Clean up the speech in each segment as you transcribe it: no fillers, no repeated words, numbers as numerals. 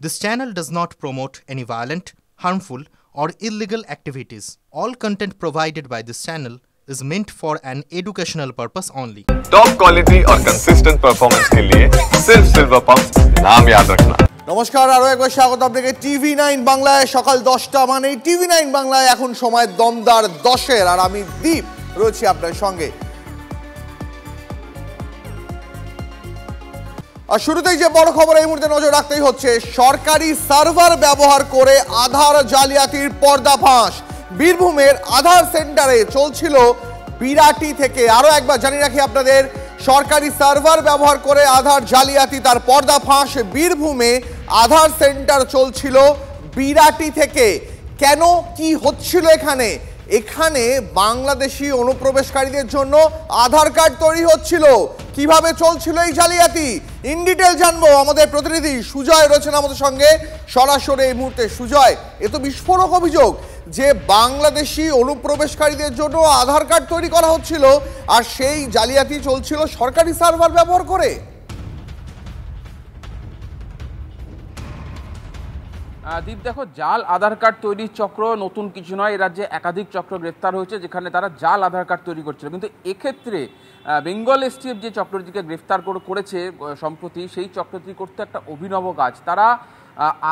This channel does not promote any violent, harmful, or illegal activities. All content provided by this channel is meant for an educational purpose only. Top quality और consistent performance के लिए सिर्फ silver pump नाम याद रखना। নমস্কার, আরো একবার স্বাগত আপনাকে টিভি9 বাংলায়। সকাল 10টা মানে টিভি9 বাংলায় এখন সময় দমদার 10-এর, আর আমি দীপ রয়েছি আপনার সঙ্গে। আর শুরুতেই যে বড় খবর এই মুহূর্তে নজর রাখতেই হচ্ছে, সরকারি সার্ভার ব্যবহার করে আধার জালিয়াতির পর্দাফাঁস। বীরভূমের আধার সেন্টারে চলছিল বিরাটি থেকে। আরো একবার জানিয়ে রাখি আপনাদের, সরকারি সার্ভার ব্যবহার করে আধার জালিয়াতি, তার পর্দাফাঁস। বীরভূমে আধার সেন্টার চলছিল বিরাটি থেকে। কেন, কি হচ্ছিল এখানে? এখানে বাংলাদেশি অনুপ্রবেশকারীদের জন্য আধার কার্ড তৈরি হচ্ছিল। কিভাবে চলছিল এই জালিয়াতি, ইন ডিটেল জানবো। আমাদের প্রতিনিধি সুজয় রয়েছেন আমাদের সঙ্গে সরাসরি এই মুহূর্তে। সুজয়, এ তো বিস্ফোরক অভিযোগ যে বাংলাদেশি অনুপ্রবেশকারীদের জন্য আধার কার্ড তৈরি করা হচ্ছিল, আর সেই জালিয়াতি চলছিল সরকারি সার্ভার ব্যবহার করে। দীপ, দেখো, জাল আধার কার্ড তৈরির চক্র নতুন কিছু নয়। এই রাজ্যে একাধিক চক্র গ্রেফতার হয়েছে যেখানে তারা জাল আধার কার্ড তৈরি করছিল, কিন্তু এক্ষেত্রে বেঙ্গল এসটিএফ যে চক্রটিকে গ্রেফতার করেছে সম্প্রতি, সেই চক্রটি করতে একটা অভিনব কাজ। তারা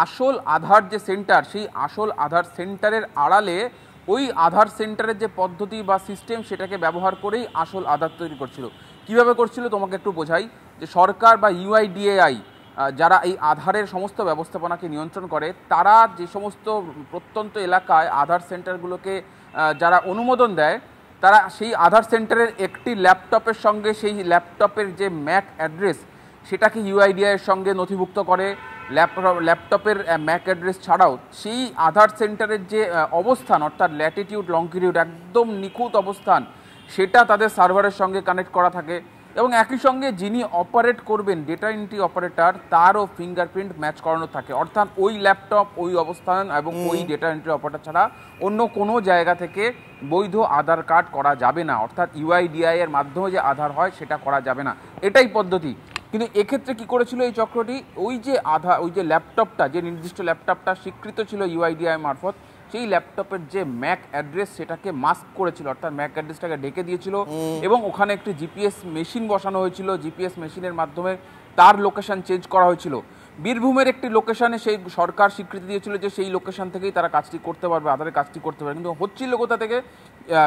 আসল আধার যে সেন্টার, সেই আসল আধার সেন্টারের আড়ালে ওই আধার সেন্টারের যে পদ্ধতি বা সিস্টেম, সেটাকে ব্যবহার করেই আসল আধার তৈরি করছিল। কিভাবে করছিল তোমাকে একটু বোঝাই। যে সরকার বা ইউআইডিএআই যারা এই আধারের সমস্ত ব্যবস্থাপনাকে নিয়ন্ত্রণ করে, তারা যে সমস্ত প্রত্যন্ত এলাকায় আধার সেন্টারগুলোকে যারা অনুমোদন দেয়, তারা সেই আধার সেন্টারের একটি ল্যাপটপের সঙ্গে সেই ল্যাপটপের যে ম্যাক অ্যাড্রেস, সেটাকে ইউআইডিআইয়ের সঙ্গে নথিভুক্ত করে। ল্যাপটপের ম্যাক অ্যাড্রেস ছাড়াও সেই আধার সেন্টারের যে অবস্থান, অর্থাৎ ল্যাটিটিউড লংটিটিউড, একদম নিখুঁত অবস্থান, সেটা তাদের সার্ভারের সঙ্গে কানেক্ট করা থাকে। এবং একই সঙ্গে যিনি অপারেট করবেন, ডেটা এন্ট্রি অপারেটর, তারও ফিঙ্গারপ্রিন্ট ম্যাচ করানো থাকে। অর্থাৎ ওই ল্যাপটপ, ওই অবস্থান এবং ওই ডেটা এন্ট্রি অপারেটর ছাড়া অন্য কোনো জায়গা থেকে বৈধ আধার কার্ড করা যাবে না। অর্থাৎ ইউআইডিআই এর মাধ্যমে যে আধার হয়, সেটা করা যাবে না, এটাই পদ্ধতি। কিন্তু এক্ষেত্রে কি করেছিল এই চক্রটি, ওই যে ল্যাপটপটা, যে নির্দিষ্ট ল্যাপটপটা স্বীকৃত ছিল ইউআইডিআই মারফত, সেই ল্যাপটপের যে ম্যাক অ্যাড্রেস, সেটাকে মাস্ক করেছিল, অর্থাৎ ম্যাক অ্যাড্রেসটাকে ঢেকে দিয়েছিল। এবং ওখানে একটি জিপিএস মেশিন বসানো হয়েছিল। জিপিএস মেশিনের মাধ্যমে তার লোকেশন চেঞ্জ করা হয়েছিল। বীরভূমের একটি লোকেশনে সেই সরকার স্বীকৃতি দিয়েছিল যে সেই লোকেশন থেকেই তারা কাজটি করতে পারবে, আধারের কাজটি করতে পারবে। কিন্তু হচ্ছিল কোথা থেকে?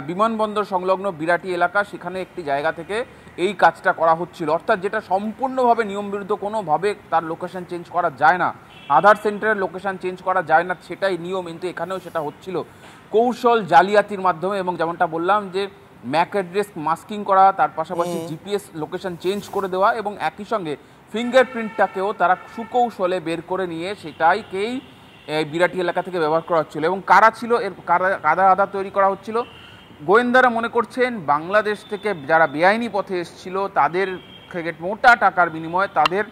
বিমানবন্দর সংলগ্ন বিরাটি এলাকা, সেখানে একটি জায়গা থেকে এই কাজটা করা হচ্ছিল। অর্থাৎ যেটা সম্পূর্ণভাবে নিয়মবিরুদ্ধ, কোনোভাবে তার লোকেশন চেঞ্জ করা যায় না, আধার সেন্টারের লোকেশন চেঞ্জ করা যায় না, সেটাই নিয়ম। কিন্তু এখানেও সেটা হচ্ছিল কৌশল জালিয়াতির মাধ্যমে। এবং যেমনটা বললাম যে ম্যাক অ্যাড্রেস মাস্কিং করা, তার পাশাপাশি জিপিএস লোকেশন চেঞ্জ করে দেওয়া, এবং একই সঙ্গে ফিঙ্গারপ্রিন্টটাকেও তারা সুকৌশলে বের করে নিয়ে সেটাইকেই বিরাটি এলাকা থেকে ব্যবহার করা হচ্ছিল। এবং কারা ছিল এর, আধার তৈরি করা হচ্ছিল? গোয়েন্দারা মনে করছেন বাংলাদেশ থেকে যারা বেআইনি পথে এসেছিল, তাদের থেকে মোটা টাকার বিনিময়ে তাদের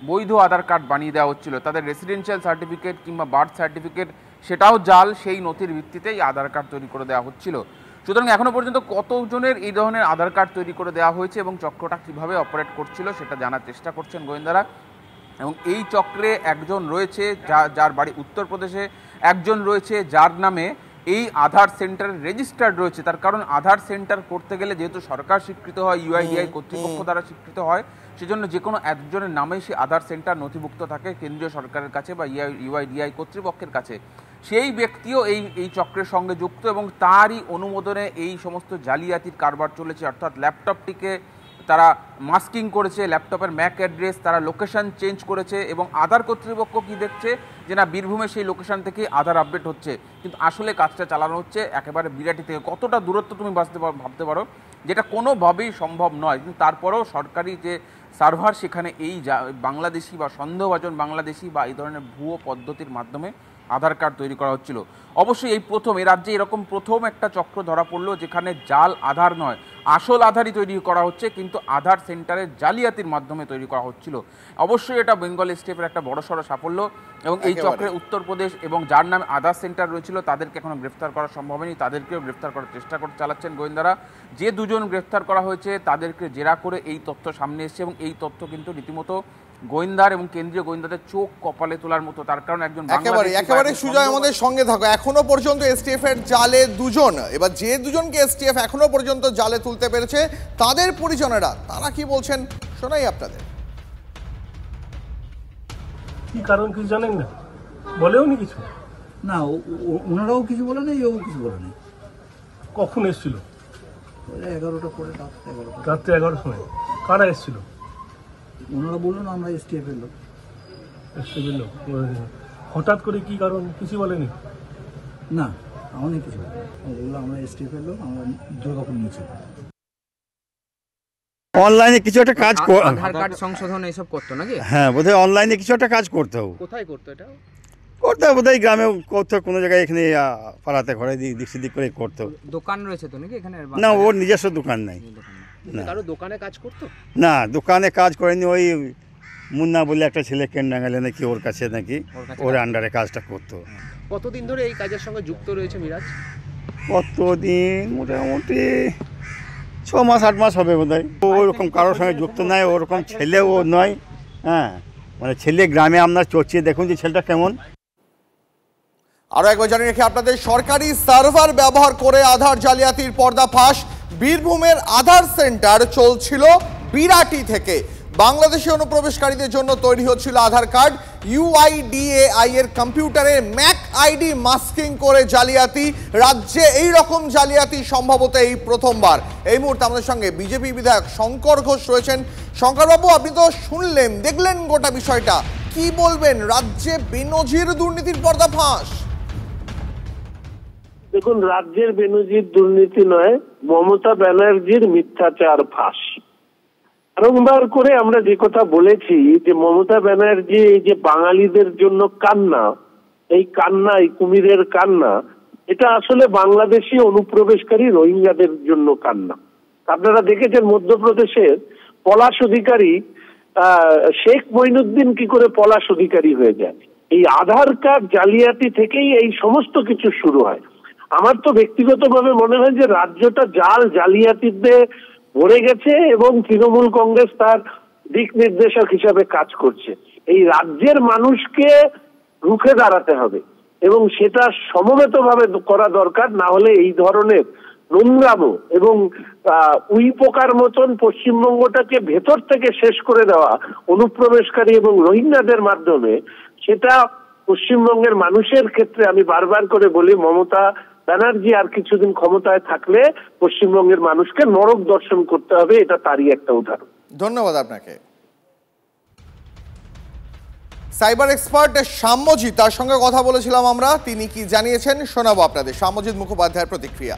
বৈধ আধার কার্ড বানিয়ে দেওয়া হচ্ছিল। তাদের রেসিডেন্সিয়াল সার্টিফিকেট কিংবা বার্থ সার্টিফিকেট, সেটাও জাল, সেই নথির ভিত্তিতেই আধার কার্ড তৈরি করে দেওয়া হচ্ছিল। সুতরাং এখনও পর্যন্ত কতজনের এই ধরনের আধার কার্ড তৈরি করে দেওয়া হয়েছে এবং চক্রটা কীভাবে অপারেট করছিল, সেটা জানার চেষ্টা করছেন গোয়েন্দারা। এবং এই চক্রে একজন রয়েছে যার বাড়ি উত্তরপ্রদেশে, একজন রয়েছে যার নামে এই আধার সেন্টার রেজিস্টার্ড রয়েছে। তার কারণ আধার সেন্টার করতে গেলে যেহেতু সরকার স্বীকৃত হয়, ইউআইডিআই কর্তৃপক্ষ দ্বারা স্বীকৃত হয়, সেজন্য যে কোনো একজনের নামে সেই আধার সেন্টার নথিভুক্ত থাকে কেন্দ্রীয় সরকারের কাছে বা ইউআইডিআই কর্তৃপক্ষের কাছে। সেই ব্যক্তিও এই চক্রের সঙ্গে যুক্ত এবং তারই অনুমোদনে এই সমস্ত জালিয়াতির কারবার চলেছে। অর্থাৎ ল্যাপটপটিকে তারা মাস্কিং করেছে, ল্যাপটপের ম্যাক অ্যাড্রেস তারা লোকেশন চেঞ্জ করেছে, এবং আধার কর্তৃপক্ষ কি দেখছে যে না, বীরভূমে সেই লোকেশন থেকে আধার আপডেট হচ্ছে, কিন্তু আসলে কাজটা চালানো হচ্ছে একেবারে বিরাটি থেকে। কতটা দূরত্ব তুমি ভাবতে পারো, যেটা কোনোভাবেই সম্ভব নয়। কিন্তু তারপরেও সরকারি যে সার্ভার, সেখানে এই বাংলাদেশি বা সন্দেহভাজন বাংলাদেশি বা এই ধরনের ভুয়ো পদ্ধতির মাধ্যমে আধার কার্ড তৈরি করা হচ্ছিল। অবশ্যই এই প্রথম, এ রাজ্যে এরকম প্রথম একটা চক্র ধরা পড়লো যেখানে জাল আধার নয়, আসল আধারই তৈরি করা হচ্ছে, কিন্তু আধার সেন্টারের জালিয়াতির মাধ্যমে তৈরি করা হচ্ছিল। অবশ্যই এটা বেঙ্গল এসটিএফের একটা বড়সড় সাফল্য। এবং এই চক্রে উত্তরপ্রদেশ এবং যার নামে আধার সেন্টার রয়েছিল, তাদেরকে এখনো গ্রেফতার করা সম্ভব হয়নি। তাদেরকেও গ্রেফতার করার চেষ্টা চালাচ্ছেন গোয়েন্দারা। যে দুজন গ্রেফতার করা হয়েছে তাদেরকে জেরা করে এই তথ্য সামনে এসেছে, এবং এই তথ্য কিন্তু রীতিমতো গোয়েন্দার এবং কেন্দ্রীয় গোয়েন্দাদের চোখ কপালে তোলার মতো, তার কারণ একজন একেবারে সুজয় আমাদের সঙ্গে থাকো। এখনো পর্যন্ত এসটিএফ এর জালে দুজন, এবার যে দুজনকে এসটিএফ এখনো পর্যন্ত জালে তুলতে পেরেছে তাদের পরিজনেরা তারা কি বলছেন শোনাই আপনাদের। কি কারণ কিছু জানেন না, বলেও নি কিছু না, ওনারাও কিছু বলে নেই, ও কিছু বলে নেই। কখন এসেছিল? 11টা পরে, রাত্রে 11টার সময়। কারা এসেছিল? ওনারা বললেন আমরা এসটিএফ এর লোক। এসটিএফ লোক? হঠাৎ করে কি কারণ কিছু বলেনি? না, আমাদের কিছু বললো আমরা এসটিএফ এর লোক, আমরা দুর্গাপুর নিয়েছি। অনলাইনে কিছু একটা কাজ, আধার কার্ড সংশোধন এইসব করতো নাকি? হ্যাঁ, বোধহয় অনলাইনে কিছু একটা কাজ করতে হবে। কোথায় করতো এটা? করতে হবে বোধহয় গ্রামে করতে, কোনো জায়গায় এখানে পাড়াতে ঘরে দিক সেদিক করে করতে। দোকান রয়েছে তো নাকি এখানে? না, ওর নিজস্ব দোকান নাই। না, কারো দোকানে কাজ করতো না, দোকানে কাজ করেনি। ওই মুন্না বলে একটা ছেলে কেন্ডাঙ্গালে নাকি, ওর কাছে নাকি ওর আন্ডারে কাজটা করতো। কতদিন ধরে এই কাজের সঙ্গে যুক্ত রয়েছে মিরাজ? কতদিন, মোটামুটি 6 মাস 8 মাস হবে বোধহয়। ওরকম কারোর সঙ্গে যুক্ত নাই, ওরকম ছেলেও নয়। হ্যাঁ, মানে ছেলে গ্রামে আপনার চড়ছে, দেখুন যে ছেলেটা কেমন। আরো একবার জানিয়ে রেখে আপনাদের, সরকারি সার্ভার ব্যবহার করে আধার জালিয়াতির পর্দাফাঁস। বীরভূমের আধার সেন্টার চলছিল বিরাটি থেকে। বাংলাদেশি অনুপ্রবেশকারীদের জন্য তৈরি হচ্ছিল আধার কার্ড। ইউআইডিএআই এর কম্পিউটারে ম্যাক আইডি মাস্কিং করে জালিয়াতি। রাজ্যে এই রকম জালিয়াতি সম্ভবত এই প্রথমবার। এই মুহূর্তে আমাদের সঙ্গে বিজেপি বিধায়ক শঙ্কর ঘোষ রয়েছেন। শঙ্করবাবু, আপনি তো শুনলেন, দেখলেন গোটা বিষয়টা, কি বলবেন? রাজ্যে বেনজির দুর্নীতির পর্দাফাঁস। দেখুন, রাজ্যের বেনজির দুর্নীতি নয়, মমতা ব্যানার্জির মিথ্যাচার ফাঁস। বারংবার করে আমরা যে কথা বলেছি যে মমতা ব্যানার্জি এই যে বাঙালিদের জন্য কান্না, এই কান্না, এই কুমিরের কান্না, এটা আসলে বাংলাদেশি অনুপ্রবেশকারী রোহিঙ্গাদের জন্য কান্না। আপনারা দেখেছেন মধ্যপ্রদেশের পলাশ অধিকারী, শেখ মঈনুদ্দিন কি করে পলাশ অধিকারী হয়ে যায়। এই আধার কার্ড জালিয়াতি থেকেই এই সমস্ত কিছু শুরু হয়। আমার তো ব্যক্তিগতভাবে মনে হয় যে রাজ্যটা জালিয়াতিতে ভরে গেছে এবং তৃণমূল কংগ্রেস তার দিক নির্দেশক হিসাবে কাজ করছে। এই রাজ্যের মানুষকে রুখে দাঁড়াতে হবে এবং সেটা সমবেতভাবে করা দরকার, না হলে এই ধরনের নোংরামো এবং উই পোকার মতন পশ্চিমবঙ্গটাকে ভেতর থেকে শেষ করে দেওয়া অনুপ্রবেশকারী এবং রোহিঙ্গাদের মাধ্যমে, সেটা পশ্চিমবঙ্গের মানুষের ক্ষেত্রে আমি বারবার করে বলি, মমতা ব্যানার্জি আর কিছুদিন ক্ষমতায় থাকলে পশ্চিমবঙ্গের মানুষকে নরক দর্শন করতে হবে। এটা তারই একটা উদাহরণ। ধন্যবাদ আপনাকে। সাইবার এক্সপার্ট সাম্যজিৎ, তার সঙ্গে কথা বলেছিলাম আমরা, তিনি কি জানিয়েছেন শোনাবো আপনাদের। সাম্যজিৎ মুখোপাধ্যায়ের প্রতিক্রিয়া।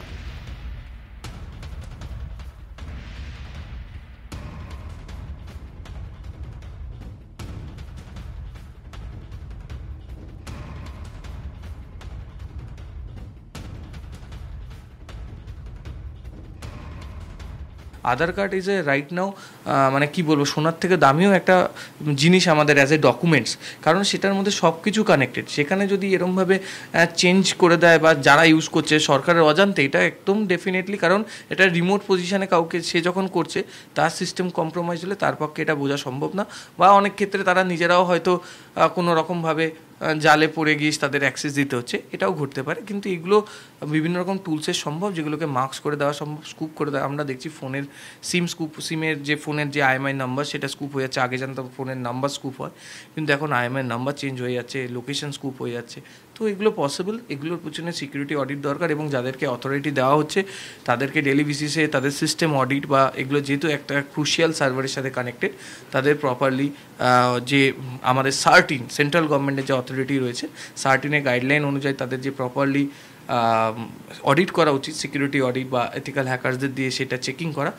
Aadhaar card is a right now মানে কি বলবো, সোনার থেকে দামিও একটা জিনিস আমাদের অ্যাজ এ ডকুমেন্টস, কারণ সেটার মধ্যে সব কিছু কানেক্টেড। সেখানে যদি এরমভাবে চেঞ্জ করে দেয় বা যারা ইউজ করছে সরকারের অজান্তে, এটা একদম ডেফিনেটলি, কারণ এটা রিমোট পজিশনে কাউকে সে যখন করছে তার সিস্টেম কম্প্রোমাইজ হলে তার পক্ষে এটা বোঝা সম্ভব না, বা অনেক ক্ষেত্রে তারা নিজেরাও হয়তো কোনো রকমভাবে জালে পড়ে গিয়ে তাদের অ্যাক্সেস দিতে হচ্ছে, এটাও ঘটতে পারে। কিন্তু এগুলো বিভিন্ন রকম টুলসের সম্ভব, যেগুলোকে মার্কস করে দেওয়া সম্ভব, স্কুপ করে দেওয়া। আমরা দেখছি ফোনের সিমের যে ফোনের যে আইএমআই নাম্বার সেটা স্কুপ হয়ে যাচ্ছে। আগে জানতাম ফোনের নাম্বার স্কুপ হয়, কিন্তু এখন আইএমআই নাম্বার চেঞ্জ হয়ে যাচ্ছে, লোকেশন স্কুপ হয়ে যাচ্ছে। তো এগুলো পসিবল, এগুলোর পিছনে সিকিউরিটি অডিট দরকার, এবং যাদেরকে অথরিটি দেওয়া হচ্ছে তাদেরকে ডেলি বেসিসে তাদের সিস্টেম অডিট, বা এগুলো যেহেতু একটা ক্রুশিয়াল সার্ভারের সাথে কানেক্টেড, তাদের প্রপারলি যে আমাদের সেন্ট্রাল গভর্নমেন্টের যে অথরিটি রয়েছে, সার্টিনের গাইডলাইন অনুযায়ী তাদের যে প্রপারলি অডিট করা উচিত, সিকিউরিটি অডিট বা এথিক্যাল হ্যাকারসদের দিয়ে সেটা চেকিং করা।